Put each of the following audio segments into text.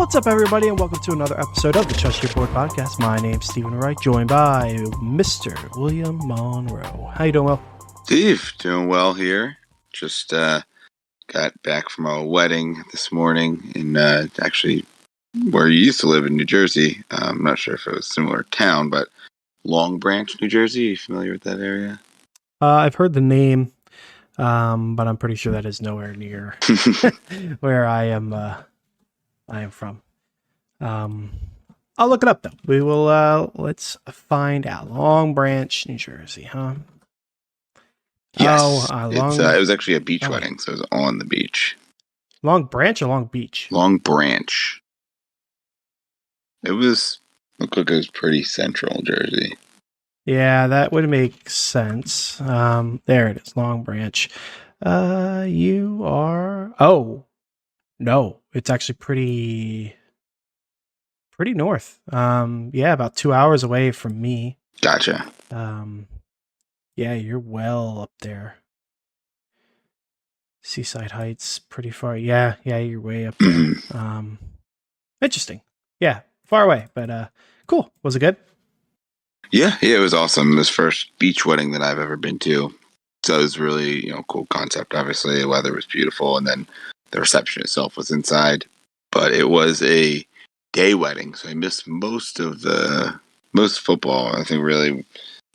What's up, everybody, and welcome to another episode of the Trust Your Board podcast. My name's Stephen Wright, joined by Mr. William Monroe. How you doing, Will? Steve, doing well here. Just got back from a wedding this morning in actually where you used to live in New Jersey. I'm not sure if it was a similar town, but Long Branch, New Jersey. Are you familiar with that area? I've heard the name, but I'm pretty sure that is nowhere near where I am from. I'll look it up, though. We will, let's find out. Long Branch, New Jersey, huh? Yes. It was actually a beach wedding, so it was on the beach. Long Branch or Long Beach? Long Branch. Looked like it was pretty central Jersey. Yeah, that would make sense. There it is, Long Branch. You are... Oh, no, it's actually pretty north. Yeah, about 2 hours away from me. Gotcha. Yeah, you're well up there. Seaside Heights, pretty far. Yeah, you're way up there. Interesting. Yeah, far away, but cool. Was it good? Yeah, it was awesome. It was the first beach wedding that I've ever been to. So it was really, cool concept. Obviously, the weather was beautiful, and then the reception itself was inside. But it was a day wedding, so I missed most football. I think really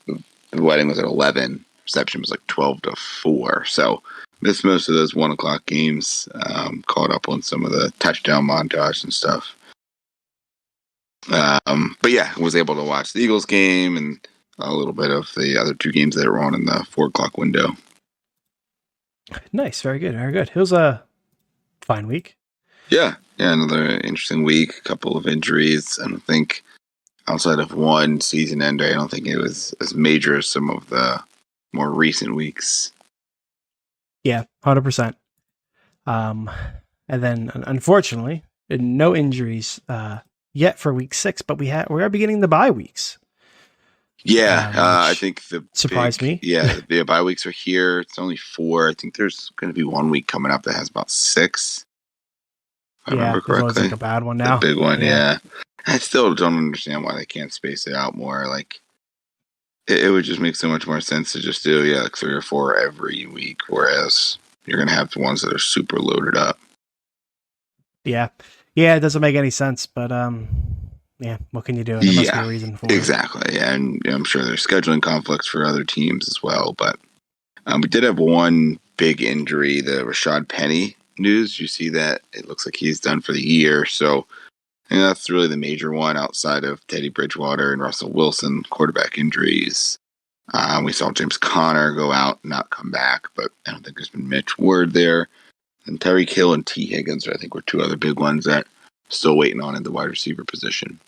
the wedding was at 11. Reception was like 12 to 4. So missed most of those 1 o'clock games. Caught up on some of the touchdown montage and stuff. But yeah, was able to watch the Eagles game and a little bit of the other two games that were on in the 4 o'clock window. Nice. Very good. Very good. It was a fine week. Yeah, another interesting week. A couple of injuries. I don't think, outside of one season ender, I don't think it was as major as some of the more recent weeks. Yeah, 100%. And then, unfortunately, no injuries yet for week 6, but we are beginning the bye weeks. Yeah, I think surprised me. Yeah, the bye weeks are here. It's only 4. I think there's going to be 1 week coming up that has about 6. If I remember correctly. Like a bad one now. The big one, yeah. I still don't understand why they can't space it out more. Like, it would just make so much more sense to just do, like 3 or 4 every week, whereas you're going to have the ones that are super loaded up. Yeah, it doesn't make any sense, but yeah, what can you do? There must be a reason for it. Exactly, yeah, and I'm sure there's scheduling conflicts for other teams as well, but we did have one big injury, the Rashad Penny news. You see that? It looks like he's done for the year, so I think that's really the major one outside of Teddy Bridgewater and Russell Wilson, quarterback injuries. We saw James Conner go out and not come back, but I don't think there's been much word there. And Tyreek Hill and T. Higgins, I think, were 2 other big ones that still waiting on in the wide receiver position.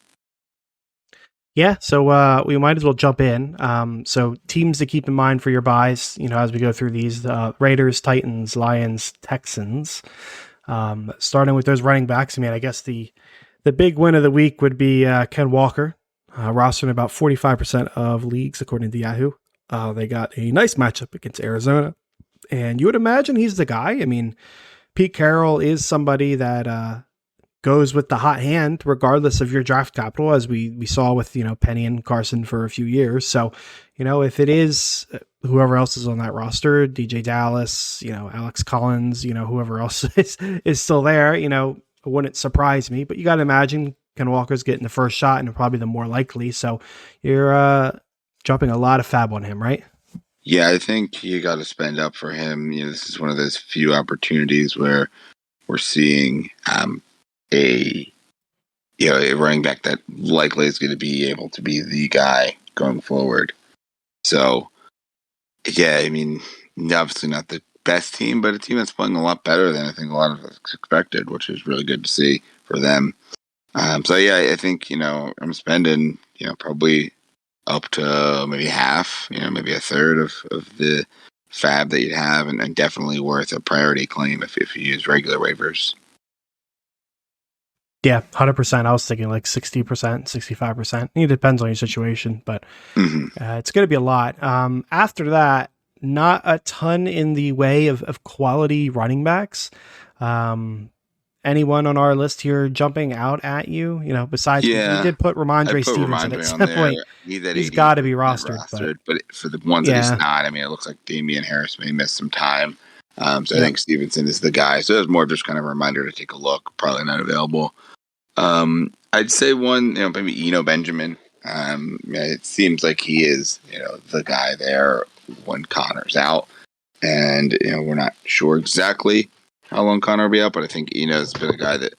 Yeah, so we might as well jump in. So teams to keep in mind for your buys, as we go through these, Raiders, Titans, Lions, Texans. Starting with those running backs, I guess the big win of the week would be Ken Walker, rostered in about 45% of leagues, according to Yahoo. They got a nice matchup against Arizona, and you would imagine he's the guy. Pete Carroll is somebody that goes with the hot hand, regardless of your draft capital, as we saw with, Penny and Carson for a few years. So, if it is whoever else is on that roster, DJ Dallas, Alex Collins, whoever else is still there, it wouldn't surprise me. But you got to imagine Ken Walker's getting the first shot and probably the more likely. So you're dropping a lot of fab on him, right? Yeah, I think you got to spend up for him. This is one of those few opportunities where we're seeing a running back that likely is going to be able to be the guy going forward. So, yeah, obviously not the best team, but a team that's playing a lot better than I think a lot of us expected, which is really good to see for them. So, yeah, I think, I'm spending, probably up to maybe half, maybe a third of the fab that you'd have, and definitely worth a priority claim if you use regular waivers. Yeah, 100%. I was thinking like 60%, 65%. It depends on your situation, but it's going to be a lot. After that, not a ton in the way of quality running backs. anyone on our list here jumping out at you? Besides we Yeah, did put I Ramondre put Stevenson at Ramondre on some there. point. He's at He's got to 88% be rostered, but rostered, but for the ones that he's yeah, not, I mean, it looks like Damian Harris may miss some time. So I yep. think Stevenson is the guy. So it's more just kind of a reminder to take a look. Probably not available. I'd say one, maybe Eno Benjamin. It seems like he is, the guy there when Connor's out, and we're not sure exactly how long Connor will be out, but I think Eno's been a guy that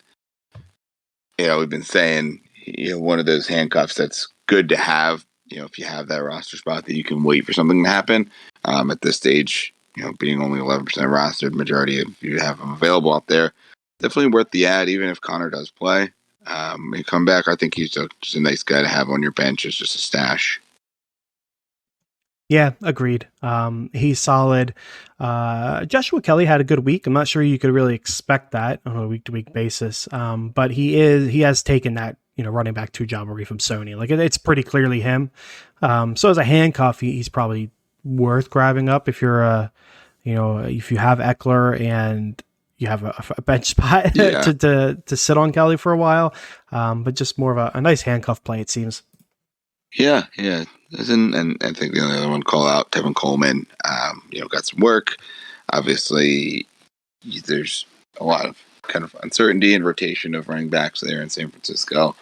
we've been saying, one of those handcuffs that's good to have. If you have that roster spot that you can wait for something to happen. At this stage, being only 11% rostered, majority of you have them available out there. Definitely worth the ad, even if Connor does play. When you come back, I think he's just a nice guy to have on your bench as just a stash. Yeah, agreed. He's solid. Joshua Kelly had a good week. I'm not sure you could really expect that on a week-to-week basis. But he has taken that, running back 2 job away from Sony. Like it's pretty clearly him. So as a handcuff, he's probably worth grabbing up if you're if you have Eckler and you have a bench spot Yeah. to sit on Kelly for a while. But just more of a nice handcuff play, it seems. Yeah. And I think the only other one call out, Tevin Coleman, got some work. Obviously, there's a lot of kind of uncertainty and rotation of running backs there in San Francisco.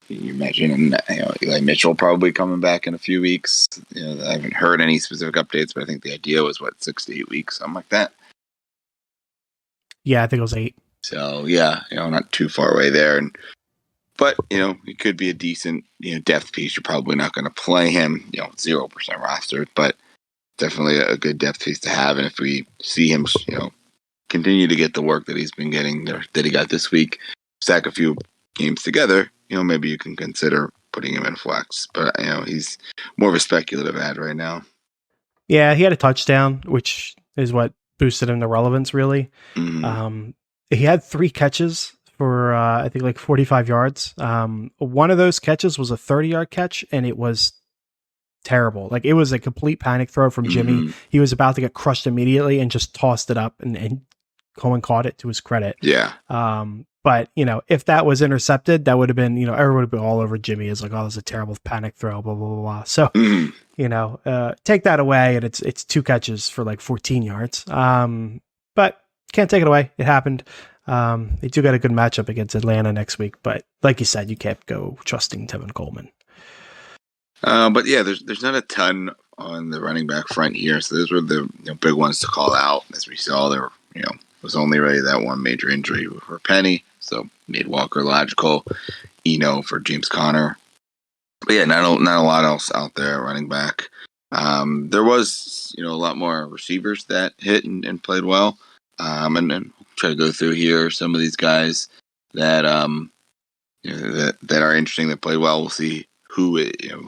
You imagine, Eli Mitchell probably coming back in a few weeks. I haven't heard any specific updates, but I think the idea was 6 to 8 weeks, something like that. Yeah, I think it was 8. So yeah, not too far away there. But it could be a decent depth piece. You're probably not going to play him 0% rostered, but definitely a good depth piece to have. And if we see him continue to get the work that he's been getting, that he got this week, stack a few games together, maybe you can consider putting him in flex. But he's more of a speculative ad right now. Yeah, he had a touchdown, which is what boosted him to relevance, really. Mm-hmm. He had 3 catches for I think like 45 yards. One of those catches was a 30-yard catch, and it was terrible. Like it was a complete panic throw from Jimmy. Mm-hmm. He was about to get crushed immediately and just tossed it up, and Coleman caught it, to his credit. Yeah. But if that was intercepted, that would have been, everyone would be all over Jimmy. Is like, oh, this is a terrible panic throw, blah, blah, blah, blah. So, take that away, and it's 2 catches for like 14 yards. But can't take it away. It happened. They do got a good matchup against Atlanta next week, but like you said, you can't go trusting Tevin Coleman. But yeah, there's not a ton on the running back front here, so those were the big ones to call out. As we saw, there was only really that one major injury for Penny, so made Walker logical. For James Conner, but yeah, not a lot else out there at running back. There was a lot more receivers that hit and played well, and then we'll try to go through here some of these guys that that are interesting, that played well. We'll see who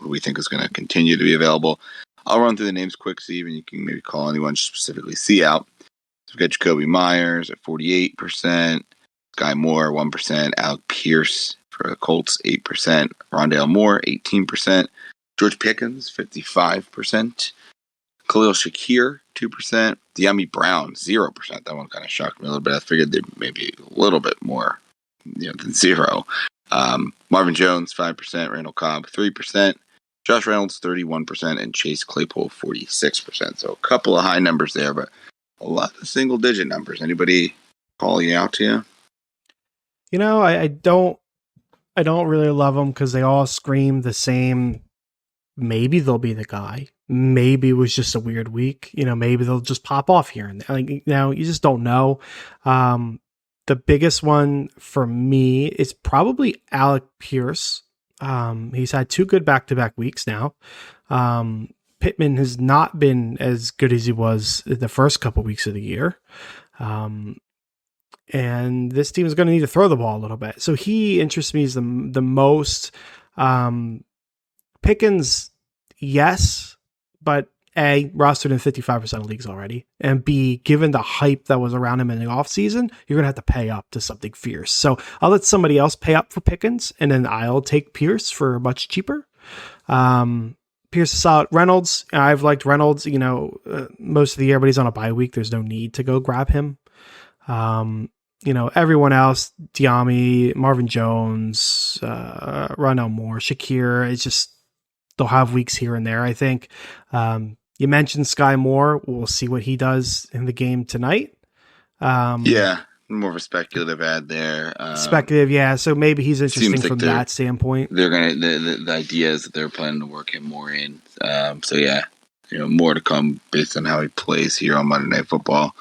we think is going to continue to be available. I'll run through the names quick, Steve, and you can maybe call anyone you specifically see out. So we've got Jacoby Myers at 48%, Sky Moore 1%, Alec Pierce for the Colts 8%, Rondale Moore 18%, George Pickens 55%, Khalil Shakir 2%, De'Ami Brown 0%. That one kind of shocked me a little bit. I figured they'd maybe a little bit more than 0. Marvin Jones 5%, Randall Cobb 3%, Josh Reynolds 31%, and Chase Claypool 46%. So a couple of high numbers there, but a lot of single digit numbers. Anybody calling out to you? I don't really love them because they all scream the same. Maybe they'll be the guy. Maybe it was just a weird week. Maybe they'll just pop off here and there. Like, you just don't know. The biggest one for me is probably Alec Pierce. He's had 2 good back-to-back weeks now. Pittman has not been as good as he was in the first couple weeks of the year. And this team is going to need to throw the ball a little bit. So he interests me as the most. Pickens, yes, but A, rostered in 55% of leagues already, and B, given the hype that was around him in the offseason, you're going to have to pay up to something fierce. So I'll let somebody else pay up for Pickens, and then I'll take Pierce for much cheaper. Pierce is solid. Reynolds, I've liked Reynolds, most of the year, but he's on a bye week. There's no need to go grab him. everyone else, Diami, Marvin Jones, Ronell Moore, Shakir, it's just they'll have weeks here and there, I think. You mentioned Sky Moore. We'll see what he does in the game tonight. Yeah, more of a speculative ad there. Speculative, yeah. So maybe he's interesting like from that standpoint. They're gonna the idea is that they're planning to work him more in. So yeah, more to come based on how he plays here on Monday Night Football.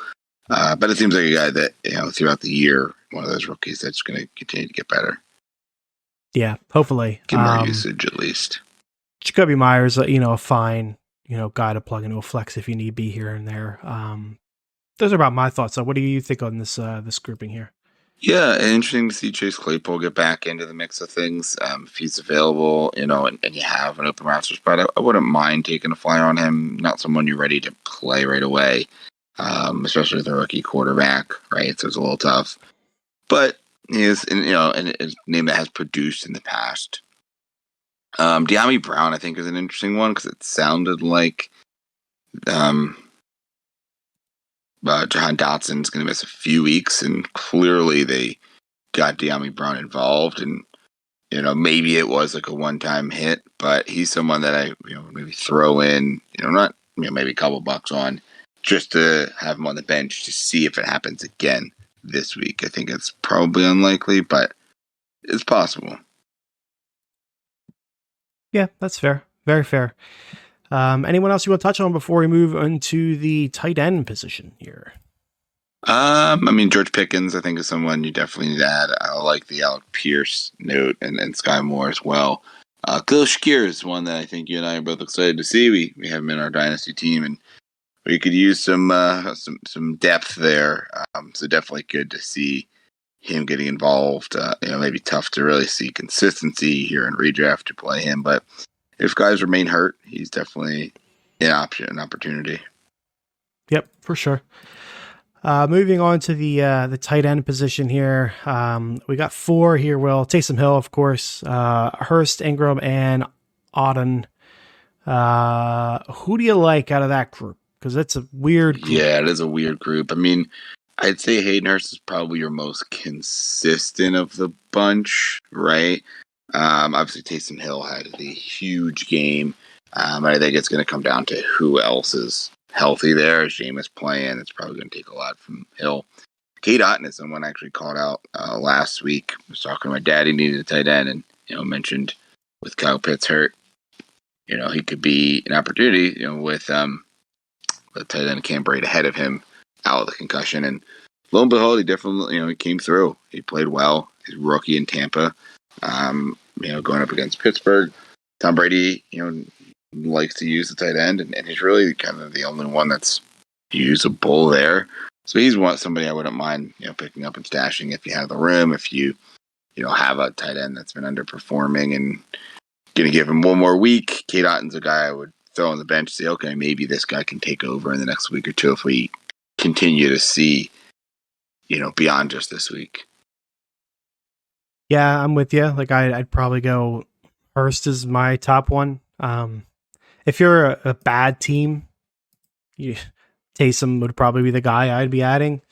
But it seems like a guy that throughout the year, one of those rookies that's going to continue to get better. Yeah, hopefully Get more usage at least. Jacoby Myers, a fine guy to plug into a flex if you need be here and there. Those are about my thoughts. So, what do you think on this grouping here? Yeah, interesting to see Chase Claypool get back into the mix of things. If he's available, and you have an open roster spot, I wouldn't mind taking a flyer on him. Not someone you're ready to play right away, especially with a rookie quarterback, right? So it's a little tough. But he is, and a name that has produced in the past. De'Ami Brown, I think, is an interesting one because it sounded like Jahan Dotson's going to miss a few weeks, and clearly they got De'Ami Brown involved, and maybe it was like a one-time hit, but he's someone that I maybe throw in, not maybe a couple bucks on just to have him on the bench to see if it happens again this week. I think it's probably unlikely, but it's possible. Yeah, that's fair. Very fair. Anyone else you want to touch on before we move into the tight end position here? George Pickens, I think, is someone you definitely need to add. I like the Alec Pierce note and Sky Moore as well. Khalil Shakir is one that I think you and I are both excited to see. We have him in our dynasty team, and we could use some depth there. So definitely good to see him getting involved. Maybe tough to really see consistency here in redraft to play him, but if guys remain hurt, he's definitely an opportunity. Yep, for sure. Moving on to the tight end position here. We got 4 here, Will. Taysom Hill, of course, Hurst, Ingram, and Auden. Who do you like out of that group? Because it's a weird group. Yeah, it is a weird group. I'd say Hayden Hurst is probably your most consistent of the bunch, right? Obviously, Taysom Hill had the huge game. I think it's going to come down to who else is healthy there. As Jameis playing, it's probably going to take a lot from Hill. Kate Otten is someone I actually called out last week. I was talking to my dad. He needed a tight end, and mentioned with Kyle Pitts hurt, he could be an opportunity. With the tight end Cam Brate ahead of him out of the concussion, and lo and behold, he definitely he came through. He played well. He's a rookie in Tampa. Going up against Pittsburgh, Tom Brady, likes to use the tight end, and he's really kind of the only one that's usable there. So he's somebody I wouldn't mind, picking up and stashing if you have the room. If you, have a tight end that's been underperforming and going to give him one more week, Kate Otten's a guy I would throw on the bench. Say, okay, maybe this guy can take over in the next week or two if we continue to see, beyond just this week. Yeah, I'm with you. Like I'd probably go Hurst is my top one. If you're a bad team, Taysom would probably be the guy I'd be adding.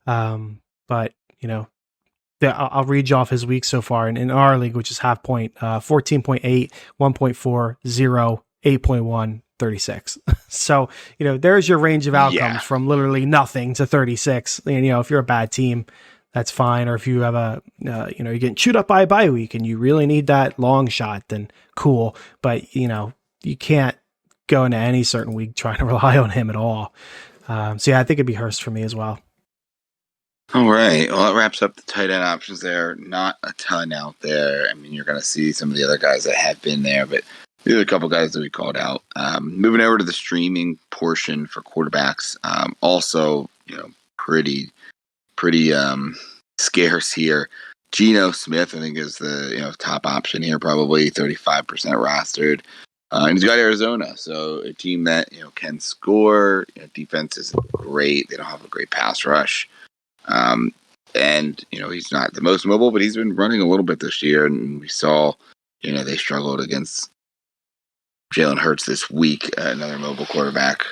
But I'll read you off his week so far in our league, which is half point, 14.8, 1.4, 0, 8.1, 36. So, there's your range of outcomes from literally nothing to 36. And, if you're a bad team, that's fine. Or if you have you're getting chewed up by a bye week and you really need that long shot, then cool. But, you can't go into any certain week trying to rely on him at all. So yeah, I think it'd be Hurst for me as well. All right. Well, that wraps up the tight end options there. Not a ton out there. You're going to see some of the other guys that have been there, but these are a couple guys that we called out. Moving over to the streaming portion for quarterbacks. Also, pretty scarce here. Geno Smith, I think, is the top option here, probably 35% rostered. And he's got Arizona, so a team that can score. Defense is great. They don't have a great pass rush. And he's not the most mobile, but he's been running a little bit this year, and we saw they struggled against Jalen Hurts this week, another mobile quarterback.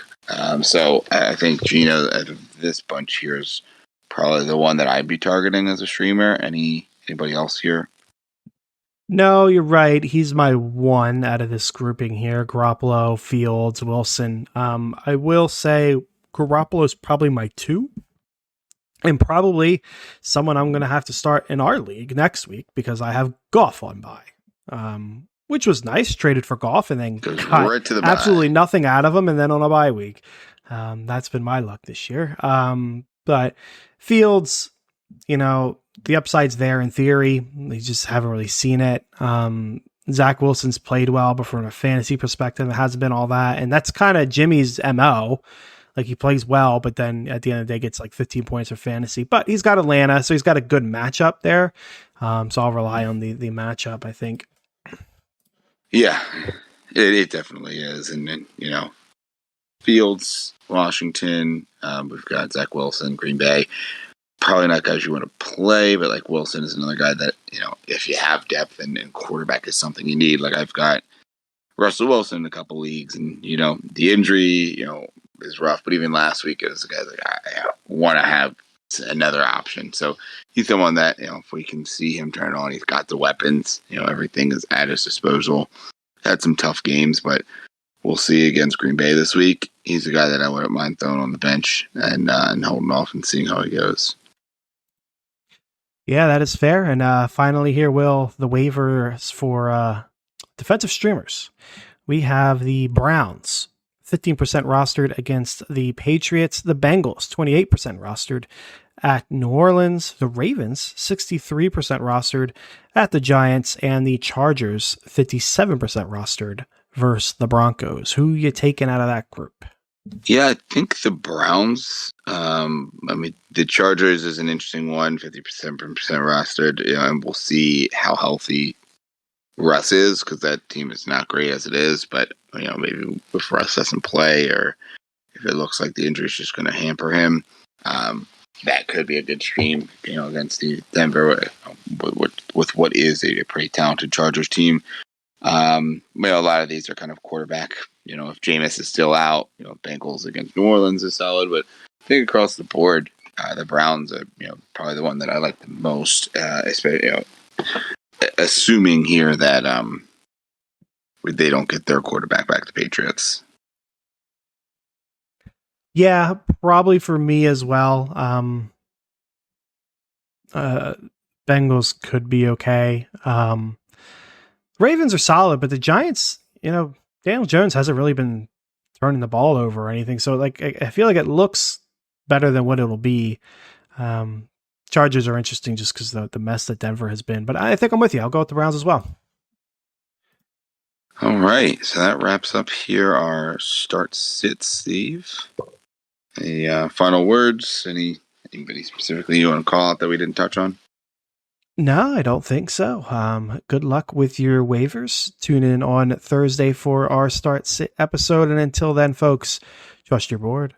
So I think Geno out of this bunch here is probably the one that I'd be targeting as a streamer. Anybody else here? No, you're right. He's my one out of this grouping here. Garoppolo, Fields, Wilson. I will say Garoppolo's probably my two. And probably someone I'm going to have to start in our league next week because I have Goff on bye, which was nice. Traded for Goff and then Goes got right to the absolutely bye. nothing out of him, and then on a bye week. That's been my luck this year. But Fields, the upside's there in theory. They just haven't really seen it. Zach Wilson's played well, but from a fantasy perspective, it hasn't been all that. And that's kind of Jimmy's MO. Like, he plays well, but then at the end of the day gets like 15 points for fantasy. But he's got Atlanta, so he's got a good matchup there. So I'll rely on the matchup, I think. Yeah, it definitely is. And then, Fields, Washington, we've got Zach Wilson, Green Bay. Probably not guys you want to play, but like Wilson is another guy that, if you have depth and quarterback is something you need. Like, I've got Russell Wilson in a couple leagues, and, the injury, is rough. But even last week, it was a guy like, I want to have another option. So he's the one that, if we can see him turn on, he's got the weapons, everything is at his disposal. Had some tough games, but we'll see against Green Bay this week. He's a guy that I wouldn't mind throwing on the bench and holding off and seeing how he goes. Yeah, that is fair. And finally here, Will, the waivers for defensive streamers. We have the Browns, 15% rostered against the Patriots. The Bengals, 28% rostered at New Orleans. The Ravens, 63% rostered at the Giants. And the Chargers, 57% rostered versus the Broncos. Who you taking out of that group? Yeah, I think the Browns. The Chargers is an interesting one, 50% rostered, and we'll see how healthy Russ is, because that team is not great as it is. But maybe if Russ doesn't play, or if it looks like the injury is just going to hamper him, that could be a good stream. Against the Denver with what is a pretty talented Chargers team. A lot of these are kind of quarterback. If Jameis is still out, Bengals against New Orleans is solid. But I think across the board, the Browns are probably the one that I like the most, especially assuming here that they don't get their quarterback back to Patriots. Yeah, probably for me as well. Bengals could be okay. Ravens are solid, but the Giants, Daniel Jones hasn't really been turning the ball over or anything. So, like, I feel like it looks better than what it'll be. Chargers are interesting just because the mess that Denver has been. But I think I'm with you. I'll go with the Browns as well. All right. So that wraps up here our start sit, Steve. Any final words? Anybody specifically you want to call out that we didn't touch on? No, I don't think so. Good luck with your waivers. Tune in on Thursday for our start sit episode. And until then, folks, trust your board.